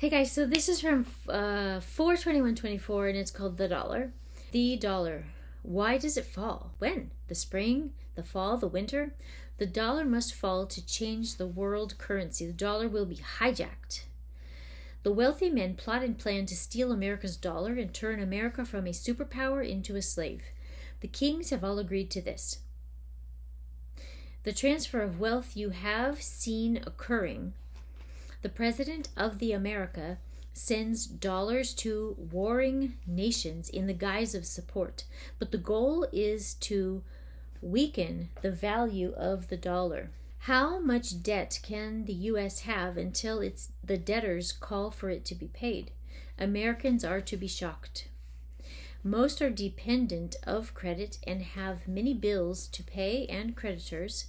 Hey guys, so this is from 4/21/24 and it's called The Dollar. The dollar. Why does it fall? When? The spring, the fall, the winter? The dollar must fall to change the world currency. The dollar will be hijacked. The wealthy men plot and plan to steal America's dollar and turn America from a superpower into a slave. The kings have all agreed to this. The transfer of wealth you have seen occurring. The President of the America sends dollars to warring nations in the guise of support, but the goal is to weaken the value of the dollar. How much debt can the U.S. have until the debtors call for it to be paid? Americans are to be shocked. Most are dependent of credit and have many bills to pay and creditors.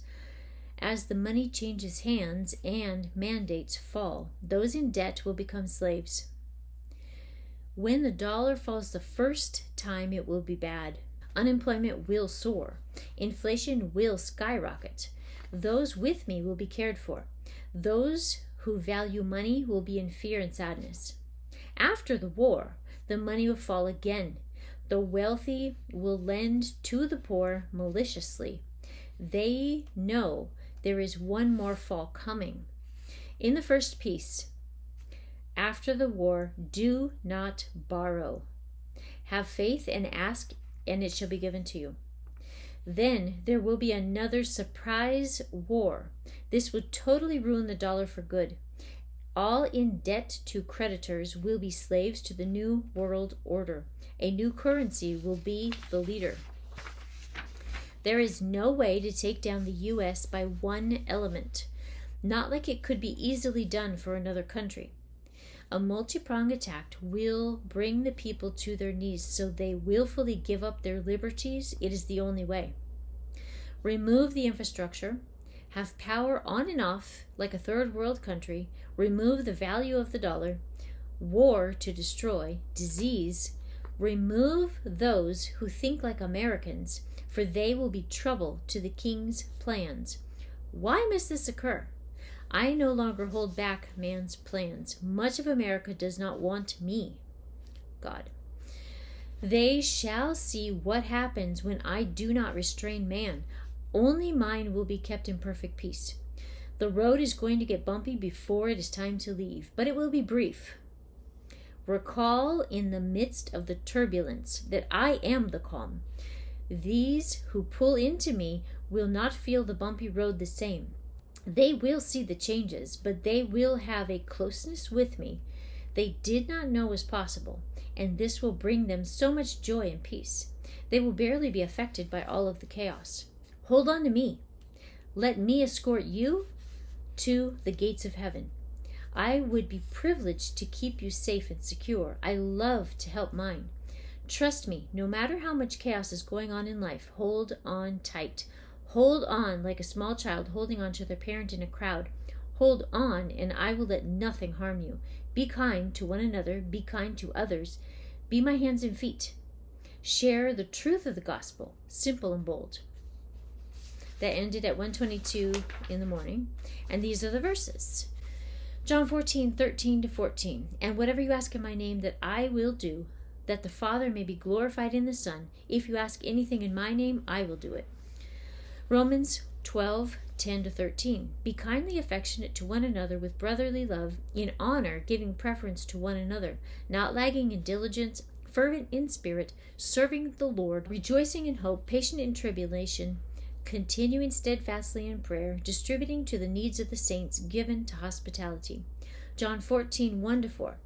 As the money changes hands and mandates fall, those in debt will become slaves. When the dollar falls the first time, it will be bad. Unemployment will soar. Inflation will skyrocket. Those with me will be cared for. Those who value money will be in fear and sadness. After the war, the money will fall again. The wealthy will lend to the poor maliciously. They know there is one more fall coming. In the first piece, after the war, do not borrow. Have faith and ask, and it shall be given to you. Then there will be another surprise war. This will totally ruin the dollar for good. All in debt to creditors will be slaves to the new world order. A new currency will be the leader. There is no way to take down the U.S. by one element, not like it could be easily done for another country. A multi-pronged attack will bring the people to their knees, so they willfully give up their liberties. It is the only way. Remove the infrastructure, have power on and off like a third world country, remove the value of the dollar, war to destroy, disease, remove those who think like Americans, for they will be trouble to the king's plans. Why must this occur? I no longer hold back man's plans. Much of America does not want me, God. They shall see what happens when I do not restrain man. Only mine will be kept in perfect peace. The road is going to get bumpy before it is time to leave, but it will be brief. Recall in the midst of the turbulence that I am the calm. These who pull into me will not feel the bumpy road the same. They will see the changes, but they will have a closeness with me they did not know was possible, and this will bring them so much joy and peace. They will barely be affected by all of the chaos. Hold on to me. Let me escort you to the gates of heaven. I would be privileged to keep you safe and secure. I love to help mine. Trust me, no matter how much chaos is going on in life, hold on tight. Hold on like a small child holding on to their parent in a crowd. Hold on, and I will let nothing harm you. Be kind to one another. Be kind to others. Be my hands and feet. Share the truth of the gospel, simple and bold. That ended at 1:22 in the morning, and these are the verses. John 14:13-14. And whatever you ask in my name, that I will do, that the Father may be glorified in the Son. If you ask anything in my name, I will do it. Romans 12:10-13. Be kindly affectionate to one another with brotherly love, in honor, giving preference to one another, not lagging in diligence, fervent in spirit, serving the Lord, rejoicing in hope, patient in tribulation, continuing steadfastly in prayer, distributing to the needs of the saints, given to hospitality. John 14:1-4.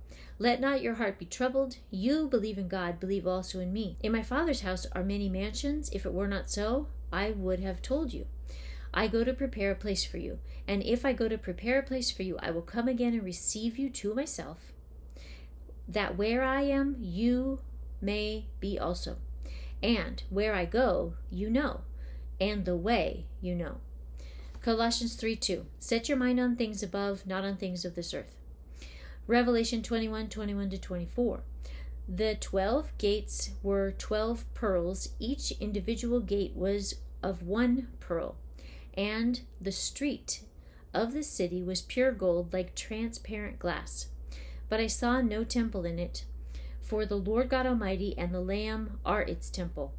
Let not your heart be troubled. You believe in God, believe also in me. In my Father's house are many mansions. If it were not so, I would have told you. I go to prepare a place for you. And if I go to prepare a place for you, I will come again and receive you to myself, that where I am, you may be also. And where I go, you know, and the way you know. Colossians 3:2. Set your mind on things above, not on things of this earth. Revelation 21:21-24. The 12 gates were 12 pearls. Each individual gate was of one pearl. And the street of the city was pure gold, like transparent glass. but I saw no temple in it. For the Lord God Almighty and the Lamb are its temple.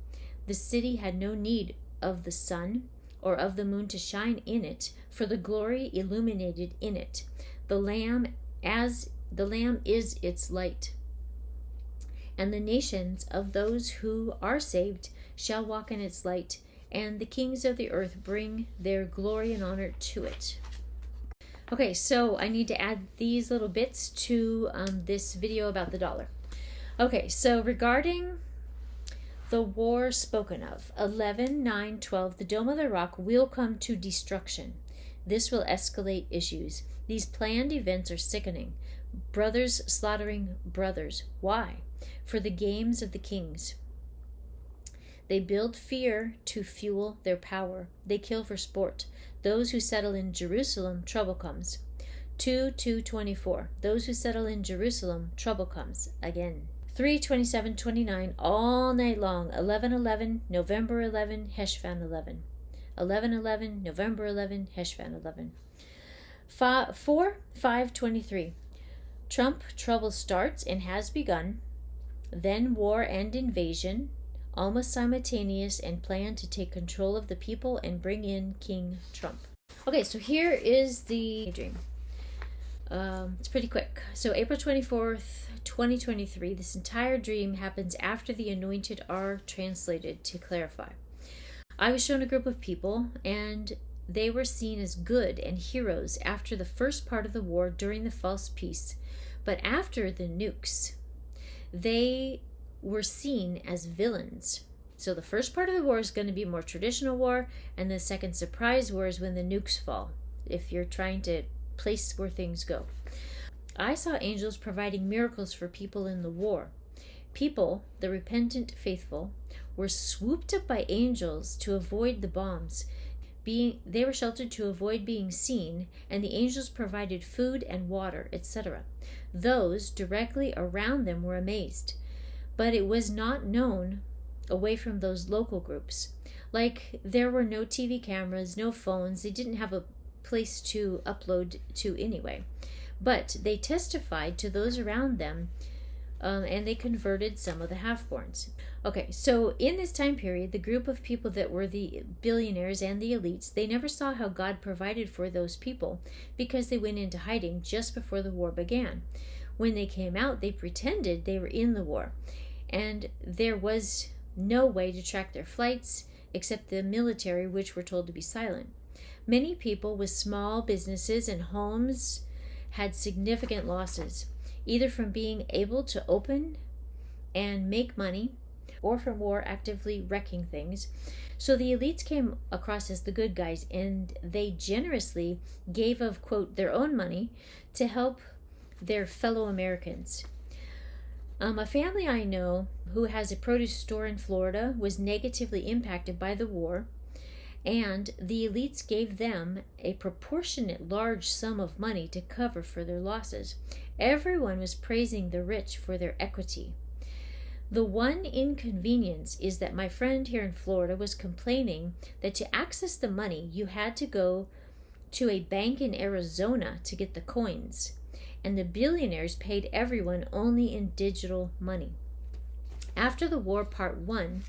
The city had no need of the sun or of the moon to shine in it, for the glory illuminated in it. The Lamb is its light. And the nations of those who are saved shall walk in its light, and the kings of the earth bring their glory and honor to it. Okay, so I need to add these little bits to this video about the dollar. Okay, so regarding the war spoken of, 11:9:12, the Dome of the Rock will come to destruction. This will escalate issues. These planned events are sickening. Brothers slaughtering brothers. Why? For the games of the kings. They build fear to fuel their power. They kill for sport. Those who settle in Jerusalem, trouble comes. 2:24. Those who settle in Jerusalem, trouble comes. Again. 3:27-29, all night long. 11:11, November 11, Heshvan 11. 11:11, November 11, Heshvan 11. 4:5-23. Trump trouble starts and has begun. Then war and invasion, almost simultaneous, and plan to take control of the people and bring in King Trump. Okay, so here is the dream. It's pretty quick. So April 24th, 2023, this entire dream happens after the anointed are translated. To clarify, I was shown a group of people, and they were seen as good and heroes after the first part of the war during the false peace. But after the nukes, they were seen as villains. So the first part of the war is going to be more traditional war, and the second surprise war is when the nukes fall, if you're trying to place where things go. I saw angels providing miracles for people in the war. People, the repentant faithful, were swooped up by angels to avoid the bombs. They were sheltered to avoid being seen, and the angels provided food and water, etc. Those directly around them were amazed, but it was not known away from those local groups. Like, there were no TV cameras, no phones. They didn't have a place to upload to anyway. But they testified to those around them, and they converted some of the half-borns. Okay, so in this time period, the group of people that were the billionaires and the elites, they never saw how God provided for those people because they went into hiding just before the war began. When they came out, they pretended they were in the war, and there was no way to track their flights except the military, which were told to be silent. Many people with small businesses and homes had significant losses, either from being able to open and make money or from war actively wrecking things. So the elites came across as the good guys, and they generously gave of, quote, their own money to help their fellow Americans. A family I know who has a produce store in Florida was negatively impacted by the war, and the elites gave them a proportionate large sum of money to cover for their losses. Everyone was praising the rich for their equity. The one inconvenience is that my friend here in Florida was complaining that to access the money, you had to go to a bank in Arizona to get the coins, and the billionaires paid everyone only in digital money. After the war, part one,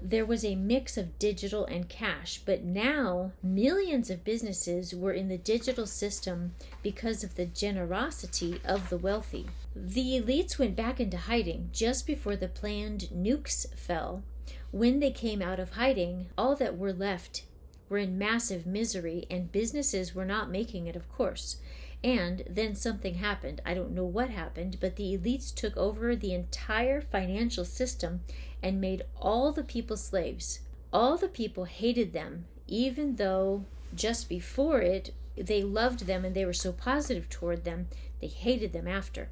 there was a mix of digital and cash, but now millions of businesses were in the digital system because of the generosity of the wealthy. The elites went back into hiding just before the planned nukes fell. When they came out of hiding, all that were left were in massive misery, and businesses were not making it, of course. And then something happened. I don't know what happened, but the elites took over the entire financial system and made all the people slaves. All the people hated them, even though just before it, they loved them and they were so positive toward them. They hated them after.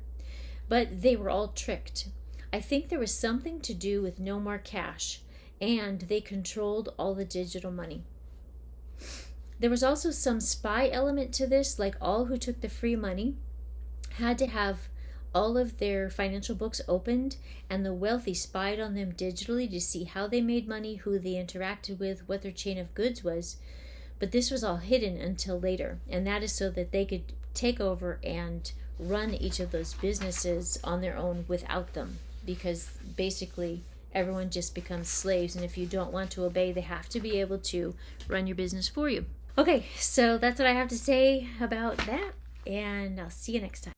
But they were all tricked. I think there was something to do with no more cash, and they controlled all the digital money. There was also some spy element to this, like all who took the free money had to have all of their financial books opened, and the wealthy spied on them digitally to see how they made money, who they interacted with, what their chain of goods was. But this was all hidden until later, and that is so that they could take over and run each of those businesses on their own without them, because basically everyone just becomes slaves, and if you don't want to obey, they have to be able to run your business for you. Okay, so that's what I have to say about that, and I'll see you next time.